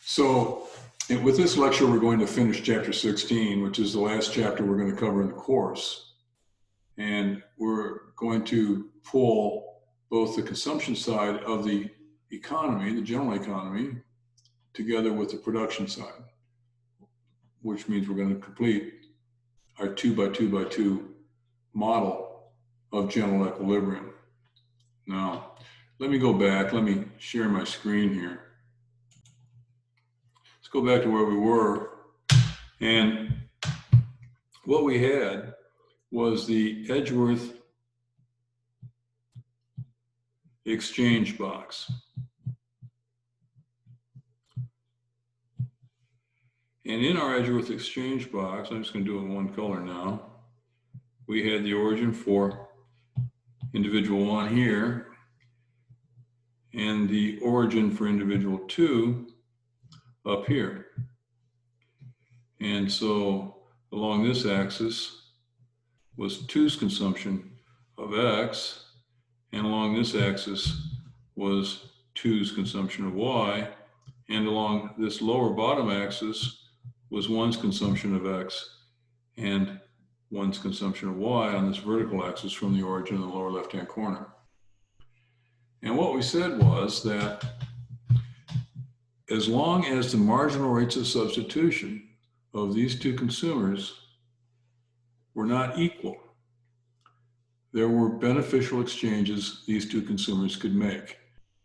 So with this lecture, we're going to finish chapter 16, which is the last chapter we're going to cover in the course. And we're going to pull both the consumption side of the economy, the general economy, together with the production side, which means we're going to complete our 2x2x2 model of general equilibrium. Now, let me go back. Let me share my screen here. Let's go back to where we were. And what we had was the Edgeworth exchange box. And in our Edgeworth exchange box, I'm just going to do it in one color now, we had the origin for individual 1 here, and the origin for individual 2 up here. And so along this axis was 2's consumption of X, and along this axis was 2's consumption of Y, and along this lower bottom axis was 1's consumption of X and 1's consumption of Y on this vertical axis from the origin in the lower left-hand corner. And what we said was that as long as the marginal rates of substitution of these two consumers were not equal, there were beneficial exchanges these two consumers could make.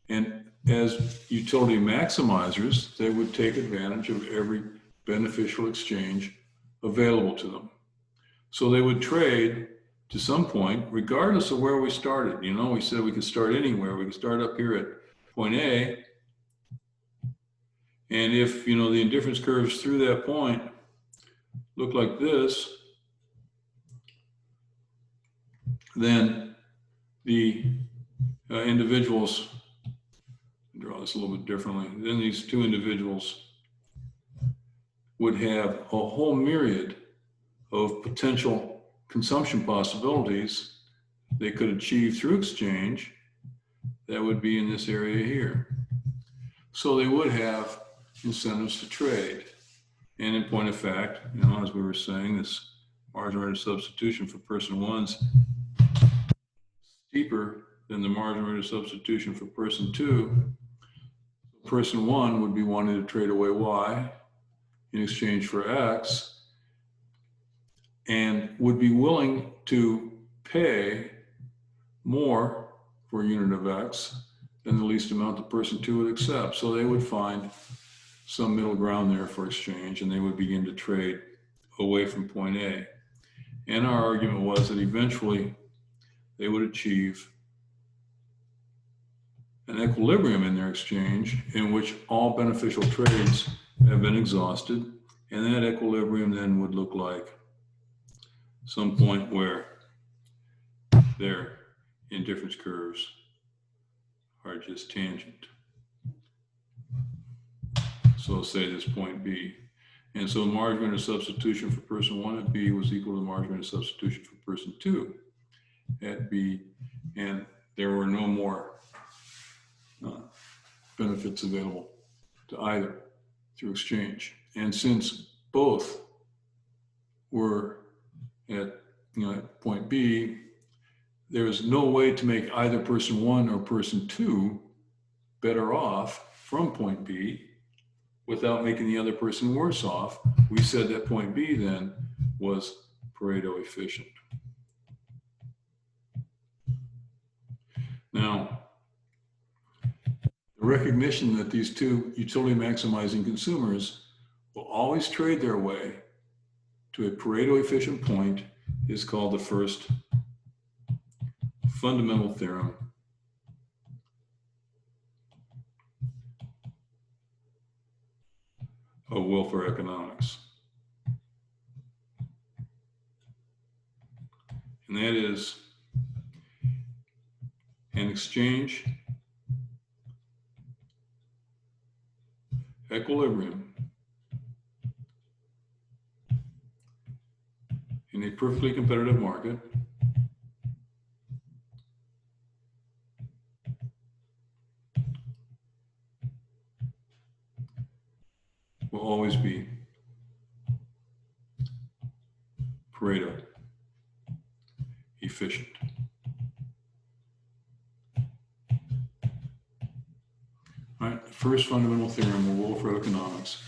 And as utility maximizers, they would take advantage of every beneficial exchange available to them. So they would trade to some point, regardless of where we started. You know, we said we could start anywhere. We could start up here at point A. And if, you know, the indifference curves through that point look like this, then the individuals, draw this a little bit differently, then these two individuals would have a whole myriad of potential consumption possibilities they could achieve through exchange that would be in this area here. So they would have incentives to trade. And in point of fact, you know, as we were saying, this marginal rate of substitution for person 1's steeper than the marginal rate of substitution for person 2. Person 1 would be wanting to trade away Y in exchange for X, and would be willing to pay more for a unit of X than the least amount the person 2 would accept. So they would find some middle ground there for exchange, and they would begin to trade away from point A. And our argument was that eventually they would achieve an equilibrium in their exchange in which all beneficial trades have been exhausted, and that equilibrium then would look like some point where their indifference curves are just tangent. So say this point B. And so the marginal rate of substitution for person 1 at B was equal to the marginal rate of substitution for person 2 at B, and there were no more benefits available to either through exchange. And since both were at, you know, at point B, there is no way to make either person 1 or person 2 better off from point B without making the other person worse off. We said that point B then was Pareto efficient. Now, the recognition that these two utility maximizing consumers will always trade their way to a Pareto efficient point is called the first fundamental theorem of welfare economics. And that is an exchange equilibrium in a perfectly competitive market always be Pareto efficient. All right, the first fundamental theorem of welfare economics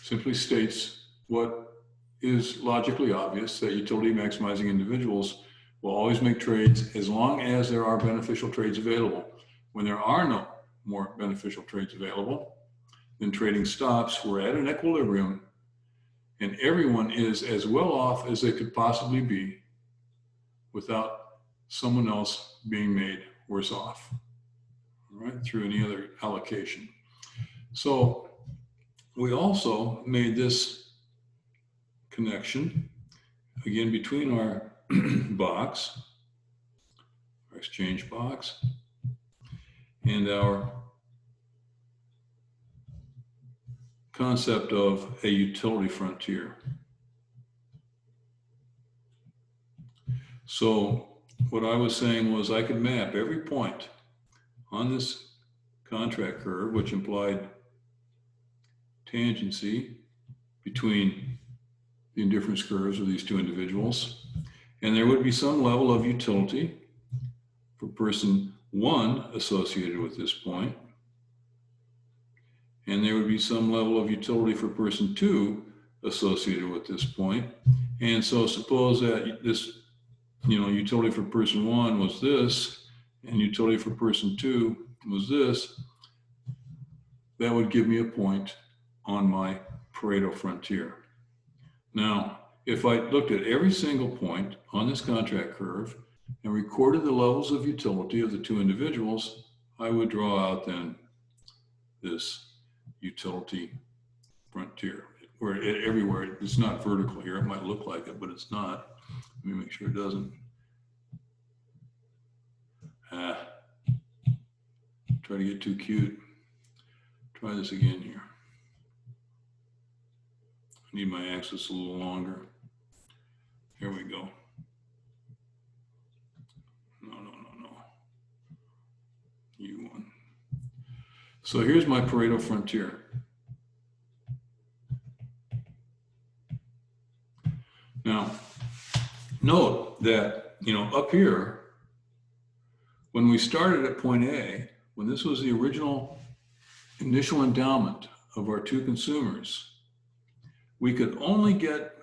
simply states what is logically obvious, that utility maximizing individuals will always make trades as long as there are beneficial trades available. When there are no more beneficial trades available, then trading stops. We're at an equilibrium, and everyone is as well off as they could possibly be without someone else being made worse off, all right, through any other allocation. So we also made this connection, again, between our box, our exchange box, and our concept of a utility frontier. So what I was saying was I could map every point on this contract curve, which implied tangency between the indifference curves of these two individuals. And there would be some level of utility for person one associated with this point. And there would be some level of utility for person two associated with this point. And so suppose that this, utility for person one was this, and utility for person two was this. That would give me a point on my Pareto frontier. Now, if I looked at every single point on this contract curve and recorded the levels of utility of the two individuals, I would draw out then this utility frontier, where everywhere, it's not vertical here. It might look like it, but it's not. Let me make sure it doesn't. Try to get too cute. Try this again here. I need my axis a little longer. Here we go. No. U1. So here's my Pareto frontier. Now, note that, up here, when we started at point A, when this was the original initial endowment of our two consumers, we could only get,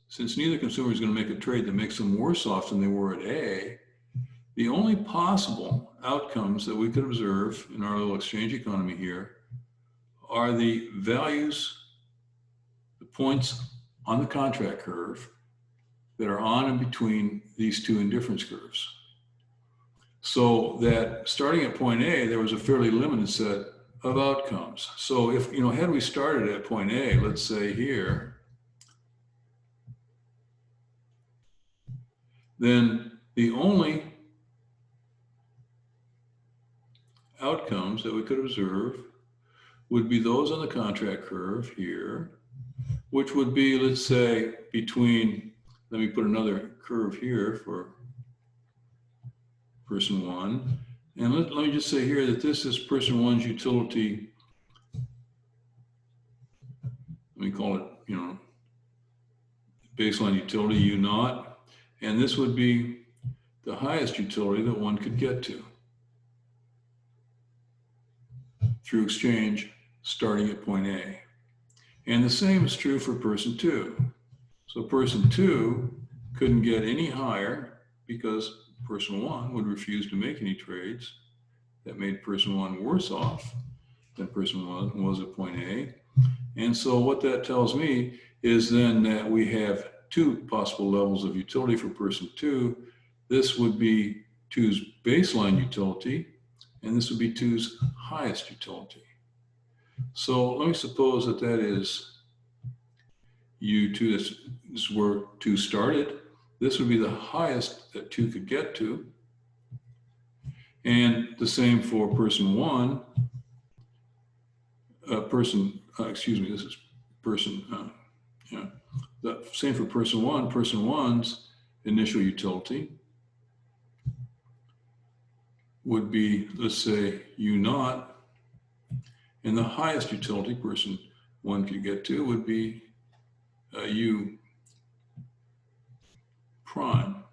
since neither consumer is going to make a trade that makes them worse off than they were at A, the only possible outcomes that we could observe in our little exchange economy here are the values, the points on the contract curve that are on and between these two indifference curves. So that starting at point A, there was a fairly limited set of outcomes. So if, had we started at point A, let's say here, then the only outcomes that we could observe would be those on the contract curve here, which would be, let's say, between, let me put another curve here for person one. And let me just say here that this is person one's utility. Let me call it, baseline utility U naught. And this would be the highest utility that one could get to through exchange starting at point A. And the same is true for person two. So person two couldn't get any higher because person one would refuse to make any trades that made person one worse off than person one was at point A. And so what that tells me is then that we have two possible levels of utility for person two. This would be two's baseline utility, and this would be two's highest utility. So let me suppose that that is U2, this is where two started. This would be the highest that two could get to. And the same for person one, this is person, the same for person one's initial utility would be, let's say, U naught, and the highest utility, person one could get to would be U prime,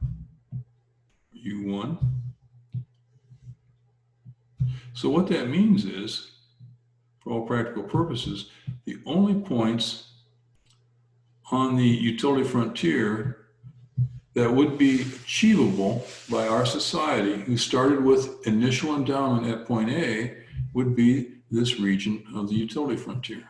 U1. So what that means is, for all practical purposes, the only points on the utility frontier that would be achievable by our society who started with initial endowment at point A would be this region of the utility frontier.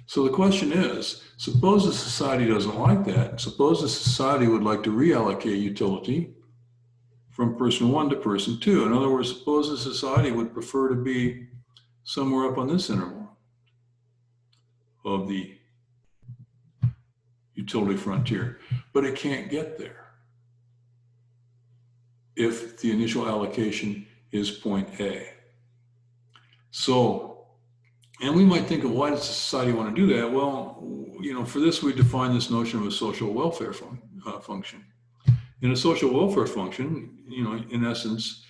So the question is, suppose a society doesn't like that. Suppose a society would like to reallocate utility from person one to person two. In other words, suppose a society would prefer to be somewhere up on this interval of the utility frontier, but it can't get there if the initial allocation is point A. So, and we might think of why does society want to do that? Well, you know, for this we define this notion of a social welfare function. In a social welfare function, you know, in essence,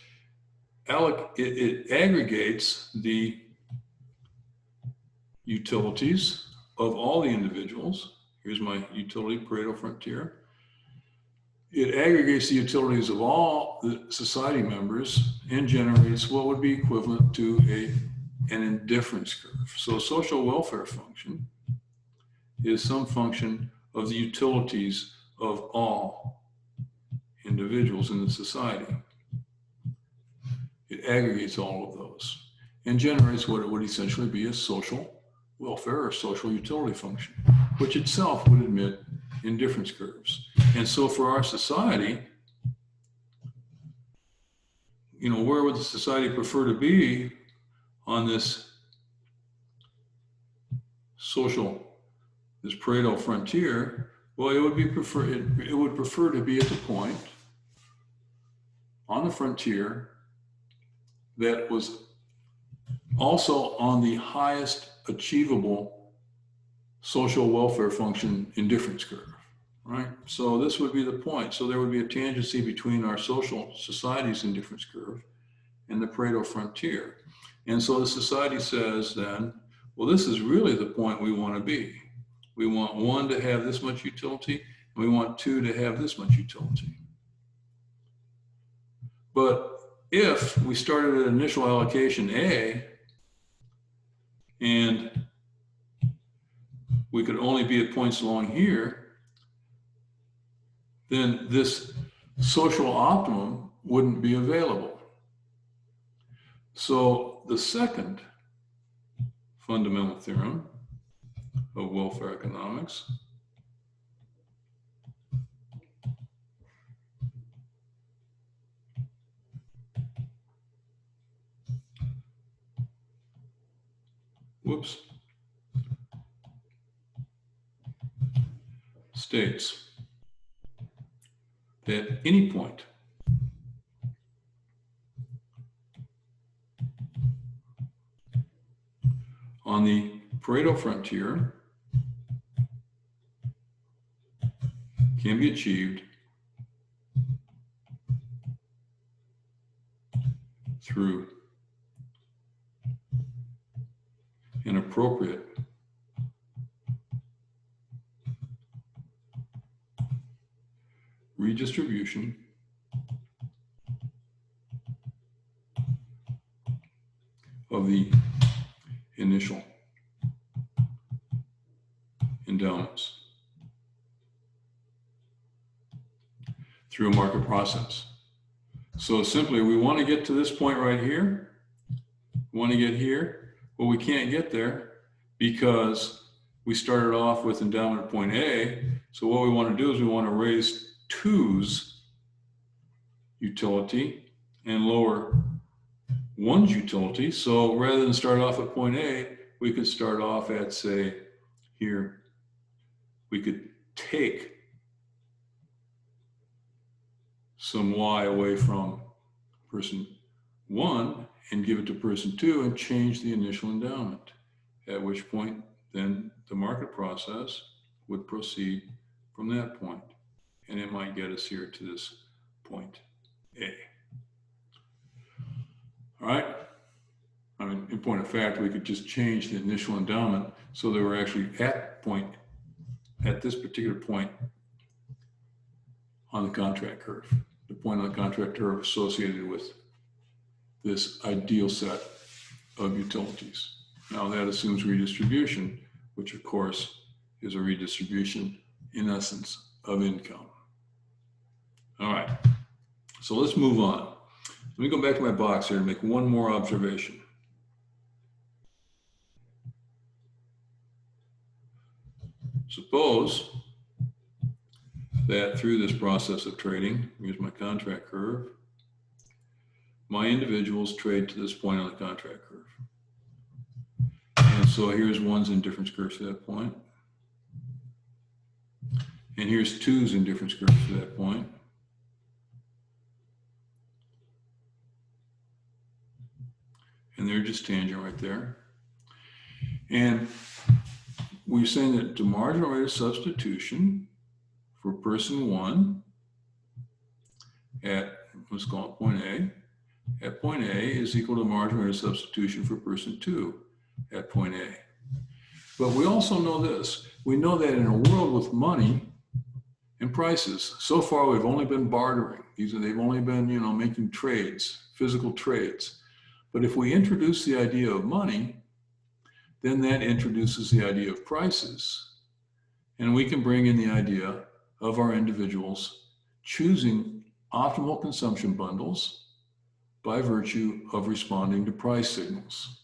it aggregates the utilities of all the individuals. Here's my utility Pareto frontier. It aggregates the utilities of all the society members and generates what would be equivalent to an indifference curve. So a social welfare function is some function of the utilities of all individuals in the society. It aggregates all of those and generates what it would essentially be a social welfare or social utility function, which itself would admit indifference curves. And so for our society, you know, where would the society prefer to be on this this Pareto frontier? Well, it would prefer to be at the point on the frontier that was also on the highest achievable social welfare function indifference curve, right? So this would be the point. So there would be a tangency between our social society's indifference curve and the Pareto frontier. And so the society says then, well, this is really the point we want to be. We want one to have this much utility, and we want two to have this much utility. But if we started at initial allocation A, and we could only be at points along here, then this social optimum wouldn't be available. So the second fundamental theorem of welfare economics states that any point on the Pareto frontier can be achieved through an appropriate redistribution of the initial endowments through a market process. So simply, we want to get to this point right here. We want to get here. Well, we can't get there because we started off with endowment at point A. So what we want to do is we want to raise 2's utility and lower 1's utility. So rather than start off at point A, we could start off at, say, here. We could take some Y away from person 1 and give it to person 2 and change the initial endowment, at which point then the market process would proceed from that point, and it might get us here to this point A. All right, I mean, in point of fact, we could just change the initial endowment so that we're actually at this particular point on the contract curve, the point on the contract curve associated with this ideal set of utilities. Now that assumes redistribution, which of course is a redistribution in essence of income. All right, so let's move on. Let me go back to my box here and make one more observation. Suppose that through this process of trading, here's my contract curve, my individuals trade to this point on the contract curve. And so here's one's indifference curve to that point. And here's two's indifference curve to that point. And they're just tangent right there. And we're saying that the marginal rate of substitution for person one at, let's call it point A, at point A is equal to the marginal rate of substitution for person two at point A. But we also know this. We know that in a world with money and prices, so far we've only been bartering. They've only been, making trades, physical trades. But if we introduce the idea of money, then that introduces the idea of prices. And we can bring in the idea of our individuals choosing optimal consumption bundles by virtue of responding to price signals.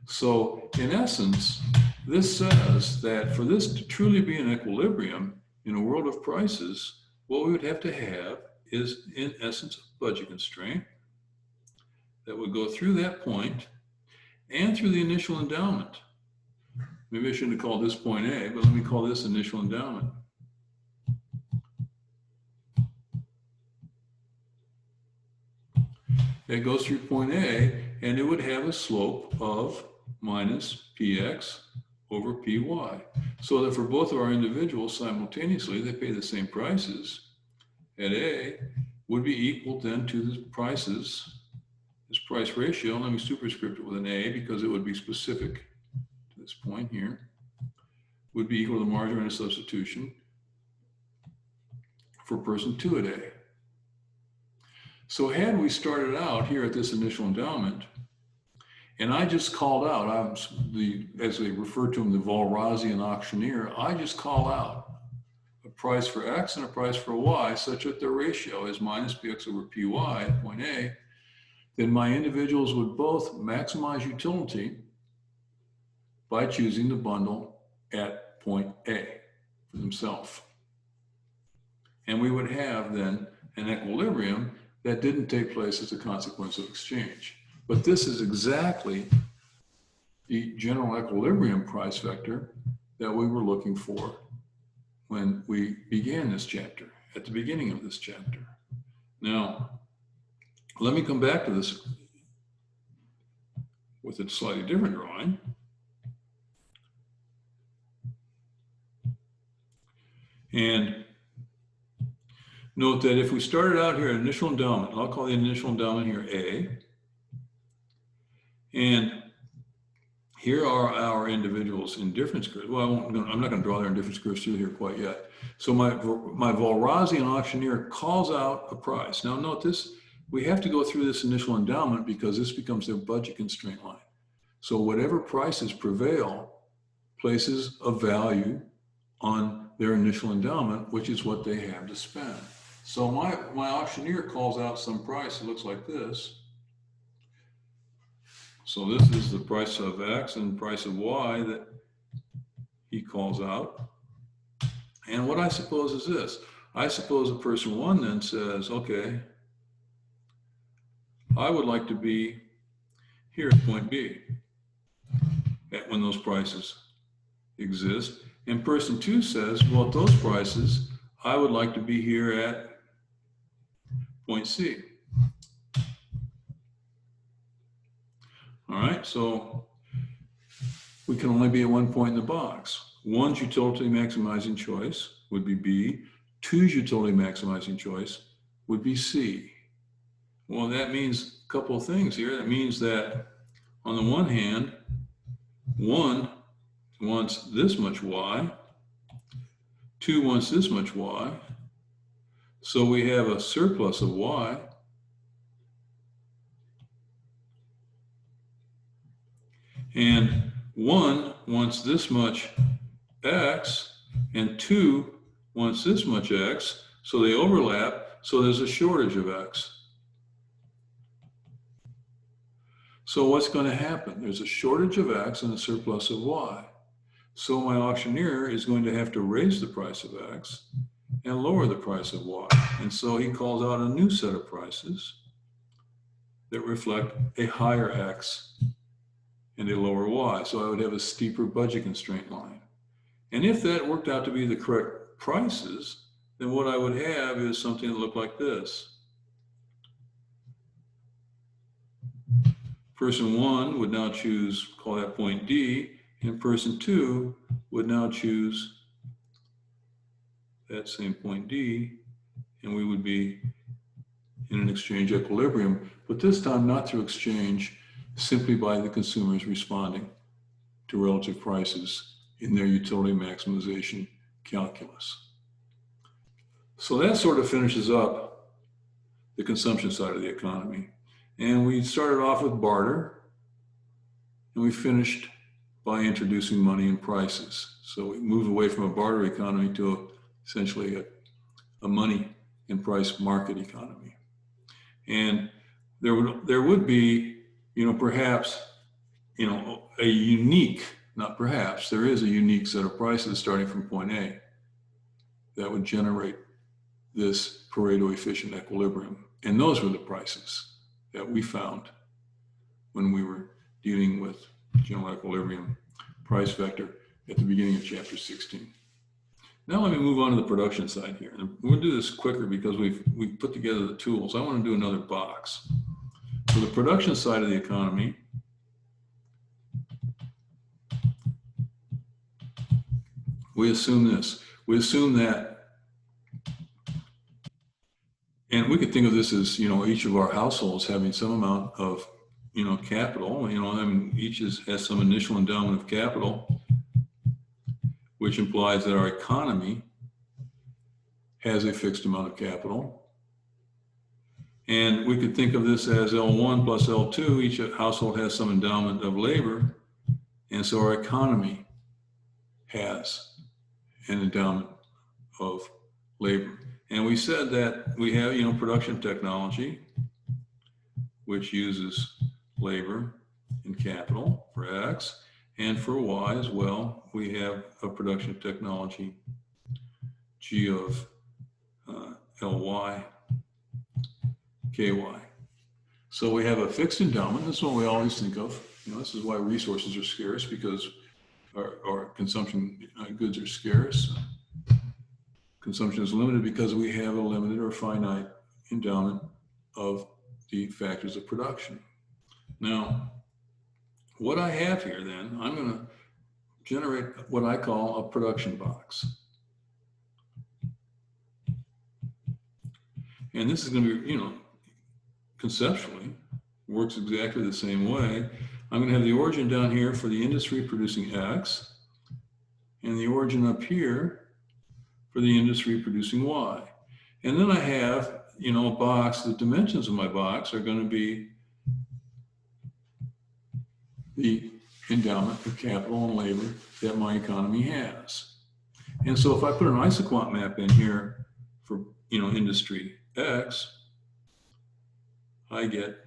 So in essence, this says that for this to truly be an equilibrium in a world of prices, what we would have to have is in essence a budget constraint that would go through that point and through the initial endowment. Maybe I shouldn't have called this point A, but let me call this initial endowment. It goes through point A, and it would have a slope of minus Px over Py. So that for both of our individuals simultaneously, they pay the same prices at A would be equal then to the prices, this price ratio. Let me superscript it with an A because it would be specific to this point here, would be equal to the marginal rate of substitution for person two at A. So had we started out here at this initial endowment, and I just called out, as they refer to him, the Walrasian auctioneer, I just call out a price for X and a price for Y such that the ratio is minus Px over Py at point A, then my individuals would both maximize utility by choosing the bundle at point A for themselves. And we would have then an equilibrium that didn't take place as a consequence of exchange. But this is exactly the general equilibrium price vector that we were looking for when we began this chapter, at the beginning of this chapter. Now, let me come back to this with a slightly different drawing. And note that if we started out here at initial endowment, I'll call the initial endowment here A, and here are our individuals' indifference curves. Well, I'm not going to draw their indifference curves through here quite yet. So my Walrasian auctioneer calls out a price. Now note this, we have to go through this initial endowment because this becomes their budget constraint line. So whatever prices prevail places a value on their initial endowment, which is what they have to spend. So my auctioneer calls out some price. It looks like this. So this is the price of X and price of Y that he calls out. And what I suppose is this. I suppose a person one then says, okay, I would like to be here at point B when those prices exist. And person two says, well, at those prices, I would like to be here at point C. All right, so we can only be at one point in the box. One's utility maximizing choice would be B. Two's utility maximizing choice would be C. Well, that means a couple of things here. That means that on the one hand, 1 wants this much Y, 2 wants this much Y, so we have a surplus of Y. And 1 wants this much X, and 2 wants this much X, so they overlap, so there's a shortage of X. So what's going to happen? There's a shortage of X and a surplus of Y. So my auctioneer is going to have to raise the price of X and lower the price of Y. And so he calls out a new set of prices that reflect a higher X and a lower Y. So I would have a steeper budget constraint line. And if that worked out to be the correct prices, then what I would have is something that looked like this. Person 1 would now choose, call that point D, and person 2 would now choose that same point D, and we would be in an exchange equilibrium, but this time not through exchange, simply by the consumers responding to relative prices in their utility maximization calculus. So that sort of finishes up the consumption side of the economy. And we started off with barter, and we finished by introducing money and prices. So we moved away from a barter economy to essentially a money and price market economy. And there would be, perhaps, a unique, not perhaps, there is a unique set of prices starting from point A that would generate this Pareto efficient equilibrium. And those were the prices that we found when we were dealing with general equilibrium price vector at the beginning of chapter 16. Now let me move on to the production side here. And we'll do this quicker because we've put together the tools. I want to do another box. So the production side of the economy, we assume this. We assume that, and we could think of this as, each of our households having some amount of, capital. Each has some initial endowment of capital, which implies that our economy has a fixed amount of capital. And we could think of this as L1 plus L2. Each household has some endowment of labor. And so our economy has an endowment of labor. And we said that we have, production technology, which uses labor and capital for X, and for Y as well, we have a production technology, G of Ly, KY. So we have a fixed endowment. That's what we always think of. This is why resources are scarce, because our consumption goods are scarce. Consumption is limited because we have a limited or finite endowment of the factors of production. Now, what I have here then, I'm going to generate what I call a production box. And this is going to be, conceptually, works exactly the same way. I'm going to have the origin down here for the industry producing X, and the origin up here for the industry producing Y. And then I have, a box. The dimensions of my box are going to be the endowment of capital and labor that my economy has. And so if I put an isoquant map in here for, industry X, I get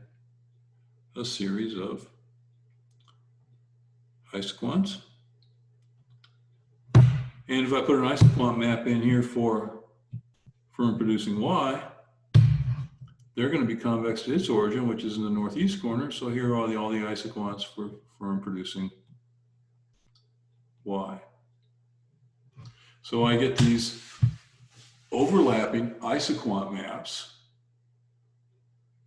a series of isoquants. And if I put an isoquant map in here for firm producing Y, they're going to be convex to its origin, which is in the northeast corner. So here are all the isoquants for firm producing Y. So I get these overlapping isoquant maps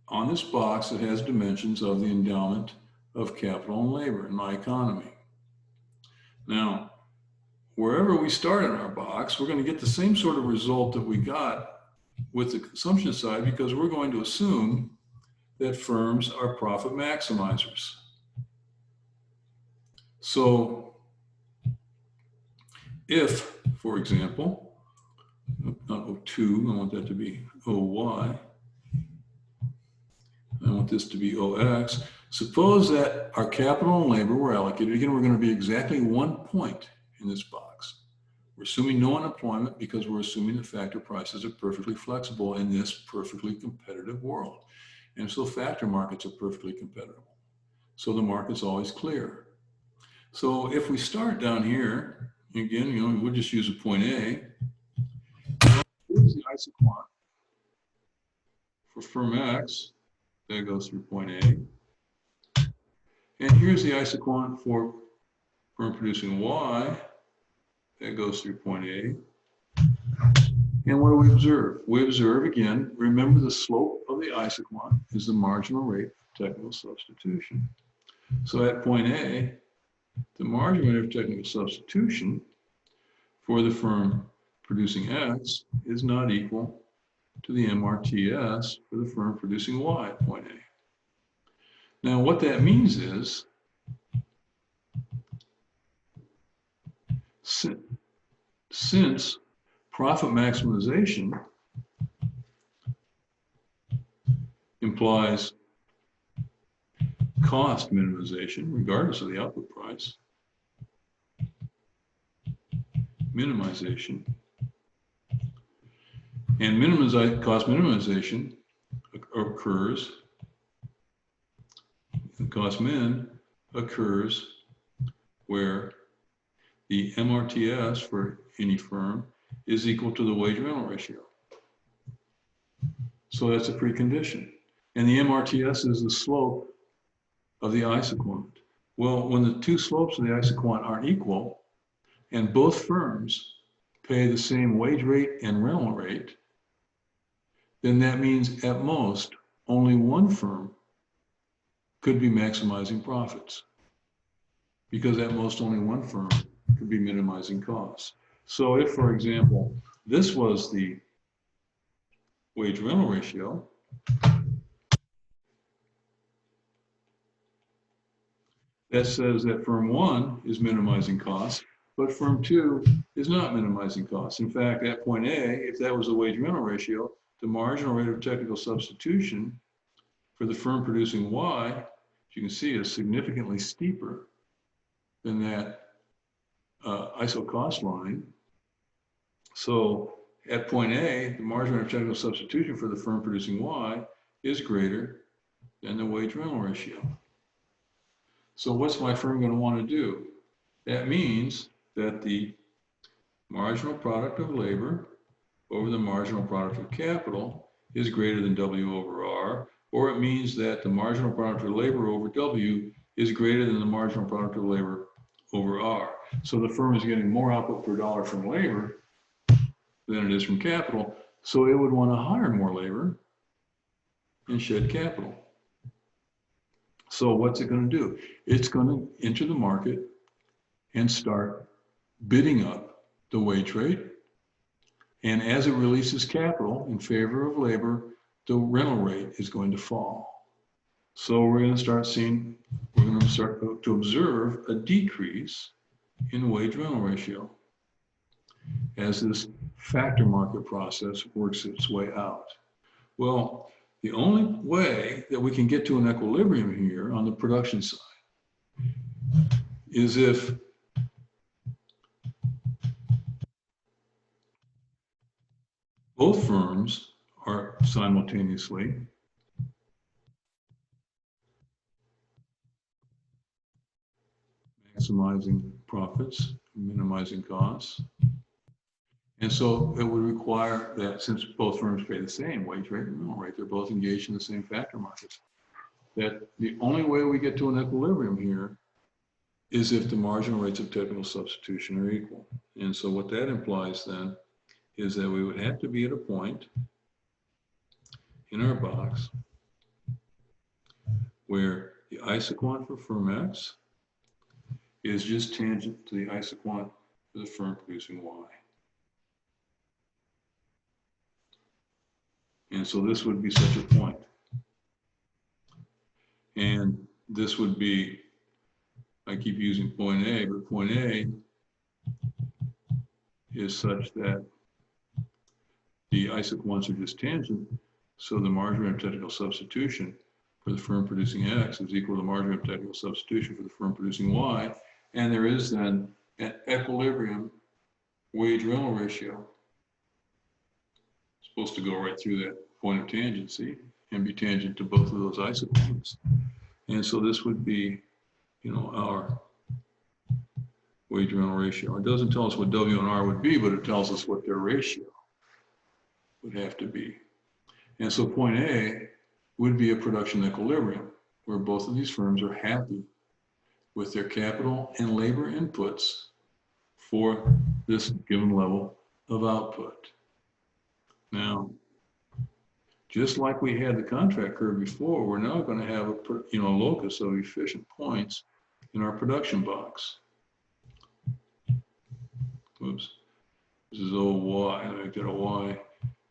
on this box that has dimensions of the endowment of capital and labor in my economy. Now, wherever we start in our box, we're going to get the same sort of result that we got with the consumption side, because we're going to assume that firms are profit maximizers. So if, for example, not O2, I want that to be OY. I want this to be OX. Suppose that our capital and labor were allocated. Again, we're going to be exactly 1 point in this box. We're assuming no unemployment because we're assuming that factor prices are perfectly flexible in this perfectly competitive world. And so factor markets are perfectly competitive. So the market's always clear. So if we start down here, again, we'll just use a point A. Here's the isoquant for firm X. That goes through point A. And here's the isoquant for firm producing Y. That goes through point A. And what do we observe? We observe, again, remember the slope of the isoquant is the marginal rate of technical substitution. So at point A, the marginal rate of technical substitution for the firm producing X is not equal to the MRTS for the firm producing Y at point A. Now, what that means is, since profit maximization implies cost minimization, regardless of the output price, minimization, and cost minimization occurs, and cost min occurs where the MRTS for any firm is equal to the wage rental ratio. So that's a precondition. And the MRTS is the slope of the isoquant. Well, when the two slopes of the isoquant are equal and both firms pay the same wage rate and rental rate, then that means at most only one firm could be maximizing profits, because at most only one firm could be minimizing costs. So if, for example, this was the wage rental ratio, that says that firm 1 is minimizing costs, but firm 2 is not minimizing costs. In fact, at point A, if that was the wage rental ratio, the marginal rate of technical substitution for the firm producing Y, as you can see, is significantly steeper than that ISO cost line. So at point A, the marginal rate of technical substitution for the firm producing Y is greater than the wage rental ratio. So what's my firm going to want to do? That means that the marginal product of labor over the marginal product of capital is greater than W over R, or it means that the marginal product of labor over W is greater than the marginal product of labor over R. So the firm is getting more output per dollar from labor than it is from capital, so it would want to hire more labor and shed capital. So what's it going to do? It's going to enter the market and start bidding up the wage rate. And as it releases capital in favor of labor, the rental rate is going to fall. So we're going to start to observe a decrease in wage rental ratio as this factor market process works its way out. Well, the only way that we can get to an equilibrium here on the production side is if both firms are simultaneously maximizing profits, minimizing costs. And so it would require that, since both firms pay the same wage rate and rental rate, they're both engaged in the same factor market, that the only way we get to an equilibrium here is if the marginal rates of technical substitution are equal. And so what that implies then is that we would have to be at a point in our box where the isoquant for firm X is just tangent to the isoquant for the firm producing Y. And so this would be such a point. And this would be I keep using point A, but point A is such that the isoquants are just tangent, so the marginal hypothetical substitution for the firm producing X is equal to the marginal hypothetical substitution for the firm producing Y, and there is then an equilibrium wage rental ratio. It's supposed to go right through that point of tangency and be tangent to both of those isoquants. And so this would be, our wage rental ratio. It doesn't tell us what W and R would be, but it tells us what their ratio would have to be. And so point A would be a production equilibrium where both of these firms are happy with their capital and labor inputs for this given level of output. Now, just like we had the contract curve before, we're now going to have a locus of efficient points in our production box. Oops, this is OY, I make that a Y,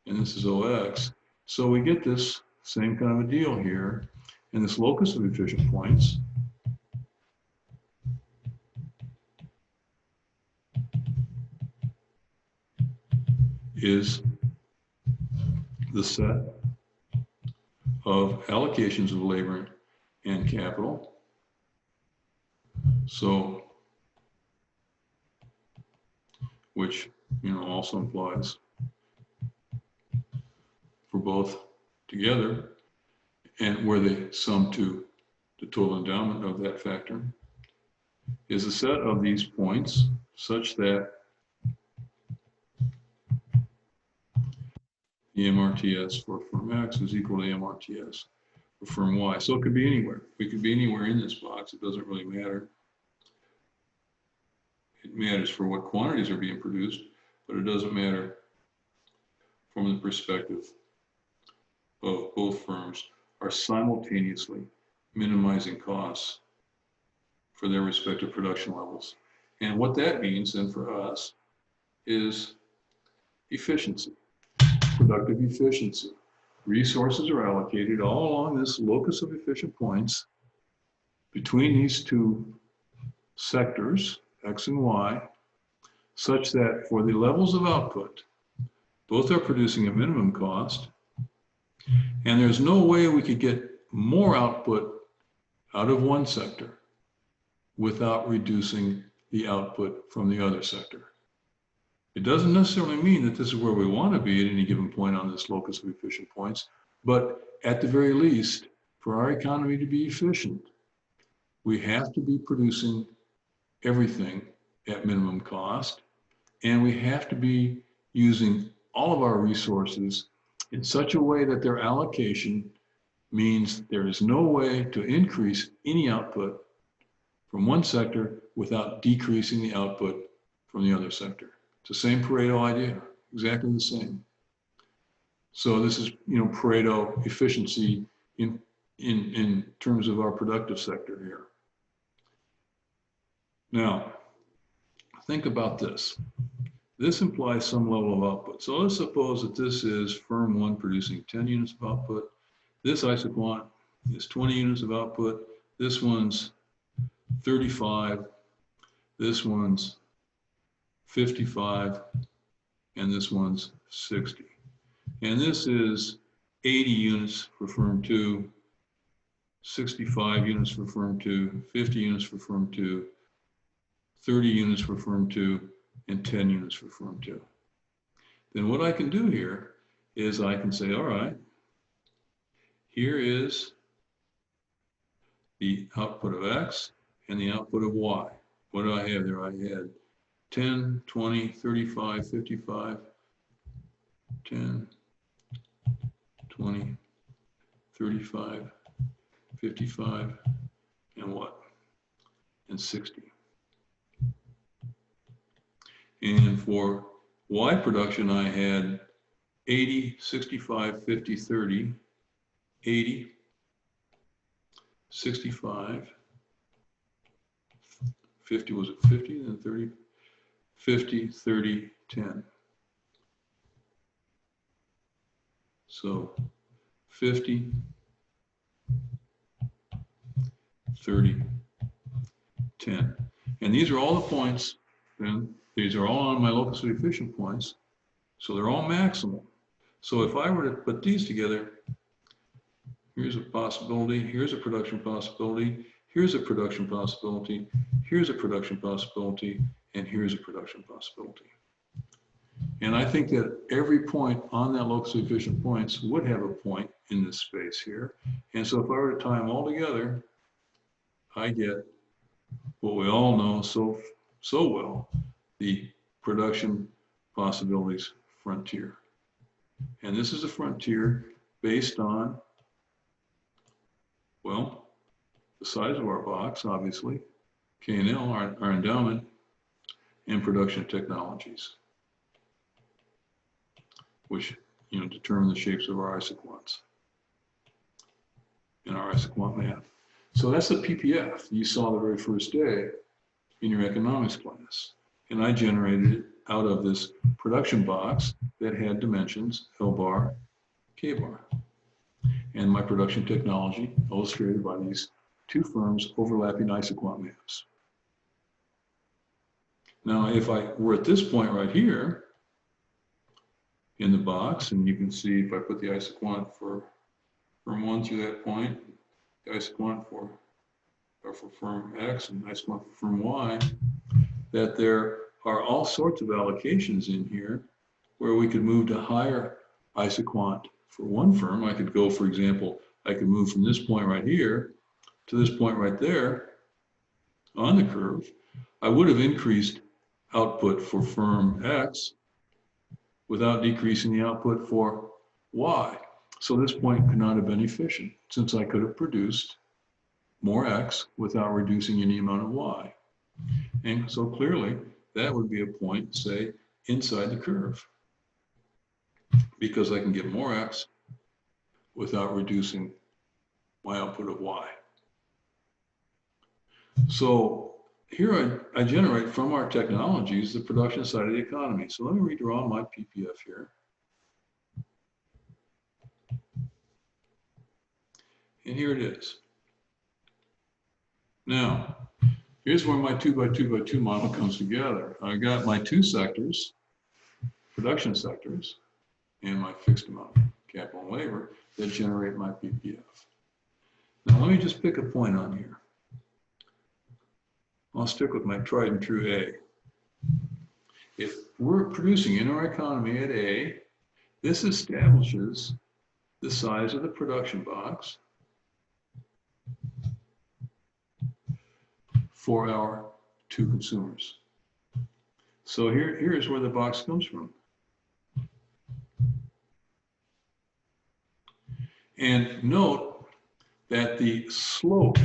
and this is OX. So we get this same kind of a deal here, and this locus of efficient points is the set of allocations of labor and capital. So, which, also implies for both together, and where they sum to the total endowment of that factor, is a set of these points such that the MRTS for firm X is equal to MRTS for firm Y. So it could be anywhere. We could be anywhere in this box. It doesn't really matter. It matters for what quantities are being produced, but it doesn't matter from the perspective of both firms are simultaneously minimizing costs for their respective production levels. And what that means then for us is efficiency, productive efficiency. Resources are allocated all along this locus of efficient points between these two sectors, X and Y, such that for the levels of output, both are producing a minimum cost, and there's no way we could get more output out of one sector without reducing the output from the other sector. It doesn't necessarily mean that this is where we want to be at any given point on this locus of efficient points, but at the very least, for our economy to be efficient, we have to be producing everything at minimum cost, and we have to be using all of our resources in such a way that their allocation means there is no way to increase any output from one sector without decreasing the output from the other sector. It's the same Pareto idea, exactly the same. So this is, Pareto efficiency in terms of our productive sector here. Now, think about this. This implies some level of output. So let's suppose that this is firm one producing 10 units of output. This isoquant is 20 units of output. This one's 35. This one's 55. And this one's 60. And this is 80 units for firm two, 65 units for firm two, 50 units for firm two, 30 units for firm two, and 10 units for firm two. Then what I can do here is I can say, all right, here is the output of X and the output of Y. What do I have there? I had 10, 20, 35, 55, 10, 20, 35, 55, and what? And 60. And for Y production, I had 80, 65, 50, 30, 80, 65, 50, was it 50, then 30, 50, 30, 10. So 50, 30, 10. And these are all the points, and these are all on my locus efficient points. So they're all maximal. So if I were to put these together, here's a possibility, here's a production possibility, here's a production possibility, here's a production possibility, and here's a production possibility. And I think that every point on that locus efficient points would have a point in this space here. And so if I were to tie them all together, I get what we all know so well, the production possibilities frontier. And this is a frontier based on, well, the size of our box, obviously, K&L, our endowment, and production technologies, which determine the shapes of our isoquants in our isoquant math. So that's the PPF you saw the very first day in your economics class. And I generated it out of this production box that had dimensions L bar, K bar. And my production technology illustrated by these two firms overlapping isoquant maps. Now, if I were at this point right here in the box, and you can see if I put the isoquant for firm 1 through that point, the isoquant for firm X and isoquant for firm Y, that there are all sorts of allocations in here where we could move to higher isoquant for one firm. I could go, for example, I could move from this point right here to this point right there on the curve. I would have increased output for firm X without decreasing the output for Y. So this point could not have been efficient, since I could have produced more X without reducing any amount of Y. And so clearly that would be a point, say, inside the curve, because I can get more X without reducing my output of Y. So here I generate from our technologies the production side of the economy. So let me redraw my PPF here. And here it is. Now, here's where my 2 by 2 by 2 model comes together. I got my two sectors, production sectors, and my fixed amount of capital and labor that generate my PPF. Now let me just pick a point on here. I'll stick with my tried and true A. If we're producing in our economy at A, this establishes the size of the production box for our two consumers. So here's where the box comes from. And note that the slope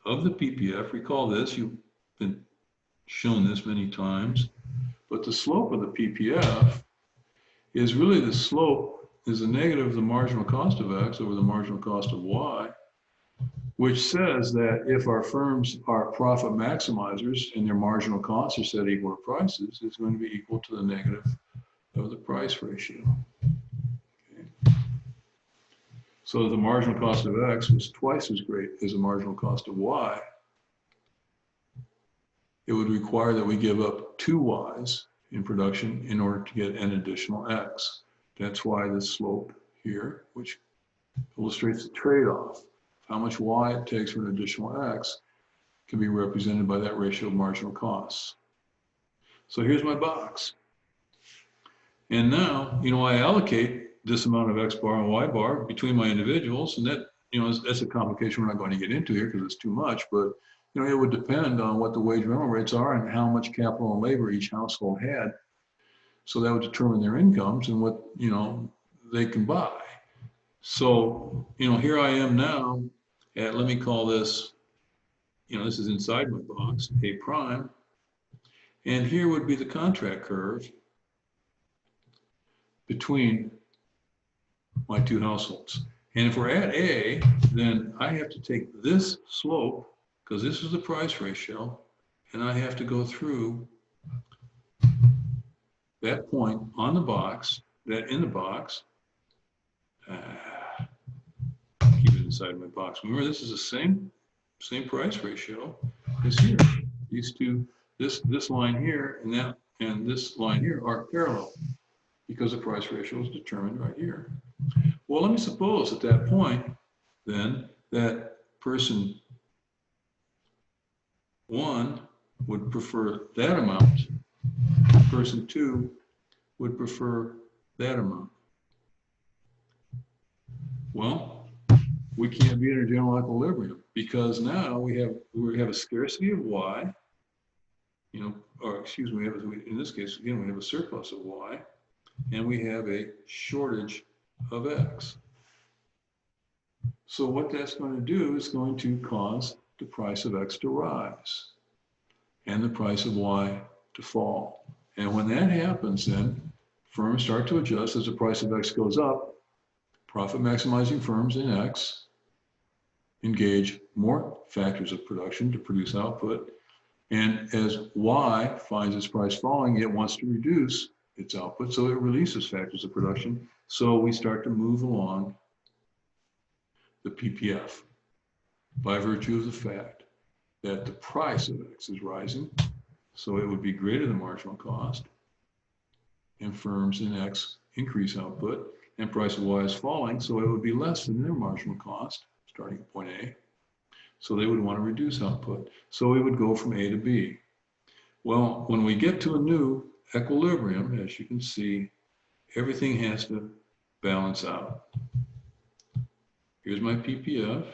of the PPF, recall this, you've been shown this many times, but the slope of the PPF is really the slope is the negative of the marginal cost of X over the marginal cost of Y, which says that if our firms are profit maximizers and their marginal costs are set equal to prices, it's going to be equal to the negative of the price ratio. Okay. So the marginal cost of X was twice as great as the marginal cost of Y. It would require that we give up 2 Ys in production in order to get an additional X. That's why the slope here, which illustrates the trade-off, how much Y it takes for an additional X, can be represented by that ratio of marginal costs. So here's my box. And now, I allocate this amount of X bar and Y bar between my individuals, and that, that's a complication we're not going to get into here because it's too much, but it would depend on what the wage rental rates are and how much capital and labor each household had. So that would determine their incomes and what, they can buy. So, here I am now at, let me call this, this is inside my box, A prime. And here would be the contract curve between my two households. And if we're at A, then I have to take this slope, because this is the price ratio, and I have to go through that point on the box, that in the box, keep it inside my box. Remember, this is a sink, same price ratio is here. These two, this line here and that and this line here are parallel because the price ratio is determined right here. Well, let me suppose at that point, then, that person 1 would prefer that amount, person 2 would prefer that amount. Well, we can't be in a general equilibrium because now we have a scarcity of Y, you know, or excuse me, in this case, again, we have a surplus of Y, and we have a shortage of X. So what that's going to do is going to cause the price of X to rise and the price of Y to fall. And when that happens, then firms start to adjust as the price of X goes up. Profit maximizing firms in X engage more factors of production to produce output. And as Y finds its price falling, it wants to reduce its output, so it releases factors of production. So we start to move along the PPF by virtue of the fact that the price of X is rising, so it would be greater than marginal cost, and firms in X increase output, and price of Y is falling, so it would be less than their marginal cost, starting at point A. So they would want to reduce output. So we would go from A to B. Well, when we get to a new equilibrium, as you can see, everything has to balance out. Here's my PPF.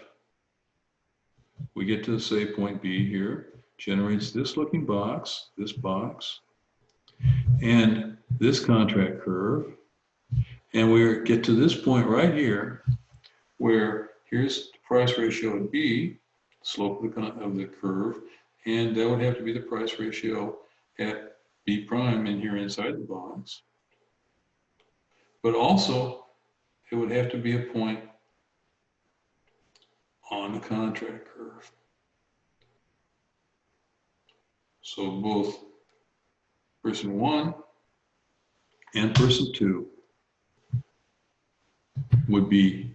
We get to, say, point B here, generates this looking box, and this contract curve. And we get to this point right here, where here's the price ratio at B, slope of the curve, and that would have to be the price ratio at B prime in here inside the box. But also, it would have to be a point on the contract curve. So both person 1 and person 2 would be,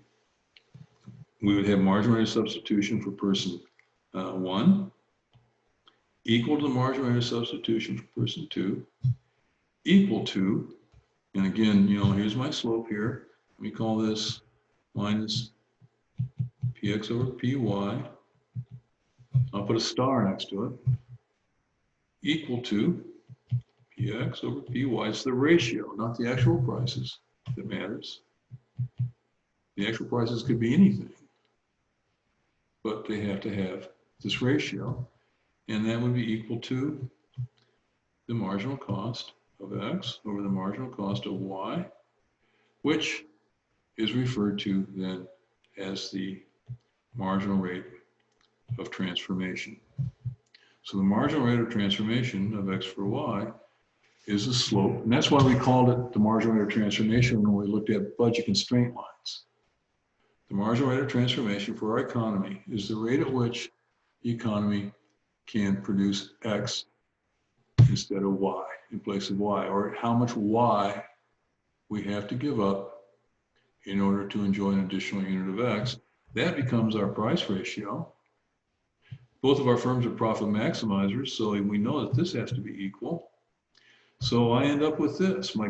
we would have margin rate of substitution for person 1 equal to the margin rate of substitution for person 2 equal to, and again, you know, here's my slope here. Let me call this minus px over py. I'll put a star next to it. Equal to px over py. It's the ratio, not the actual prices that matters. The actual prices could be anything, but they have to have this ratio, and that would be equal to the marginal cost of X over the marginal cost of Y, which is referred to then as the marginal rate of transformation. So the marginal rate of transformation of X for Y is a slope, and that's why we called it the marginal rate of transformation when we looked at budget constraint lines. The marginal rate of transformation for our economy is the rate at which the economy can produce X instead of Y, in place of Y, or how much Y we have to give up in order to enjoy an additional unit of X. That becomes our price ratio. Both of our firms are profit maximizers, so we know that this has to be equal. So I end up with this, my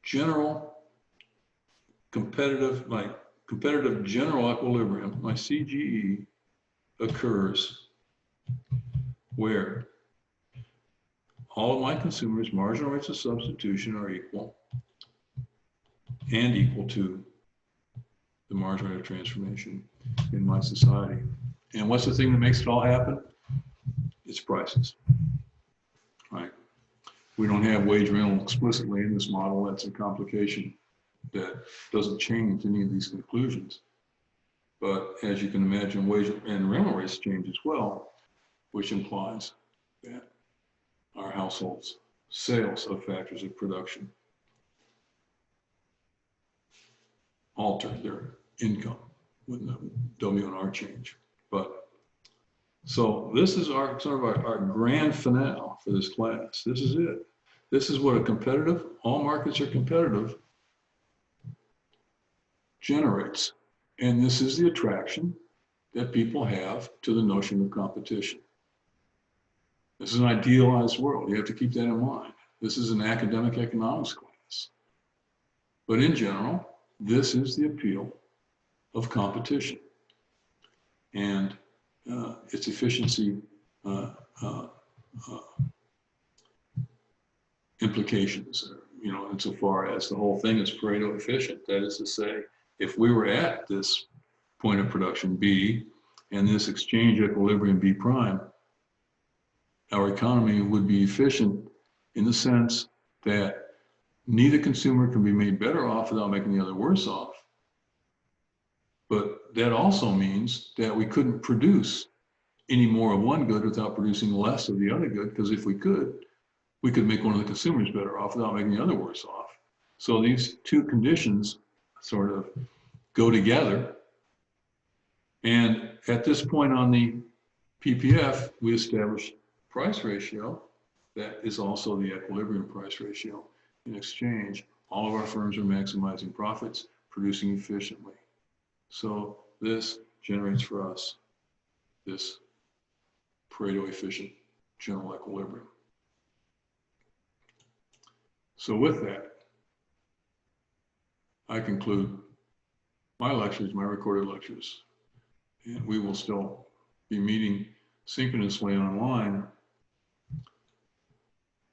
general competitive general equilibrium, my CGE, occurs where all of my consumers' marginal rates of substitution are equal and equal to the marginal rate of transformation in my society. And what's the thing that makes it all happen? It's prices, right? We don't have wage rental explicitly in this model. That's a complication that doesn't change any of these conclusions. But as you can imagine, wage and rental rates change as well, which implies that our households' sales of factors of production alter their income when the W and R change. But so this is our sort of our grand finale for this class. This is it. This is what a competitive, all markets are competitive, generates. And this is the attraction. that people have to the notion of competition. This is an idealized world. You have to keep that in mind. This is an academic economics class. But in general, this is the appeal of competition and its efficiency implications, insofar as the whole thing is Pareto efficient. That is to say, if we were at this point of production B and this exchange equilibrium B prime, our economy would be efficient in the sense that neither consumer can be made better off without making the other worse off. But that also means that we couldn't produce any more of one good without producing less of the other good, because if we could make one of the consumers better off without making the other worse off. So these two conditions sort of go together. And at this point on the PPF, we establish price ratio that is also the equilibrium price ratio. In exchange, all of our firms are maximizing profits, producing efficiently. So this generates for us this Pareto efficient general equilibrium. So with that, I conclude my lectures, my recorded lectures, and we will still be meeting synchronously online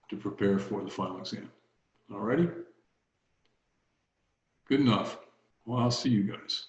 to prepare for the final exam. All righty? Good enough. Well, I'll see you guys.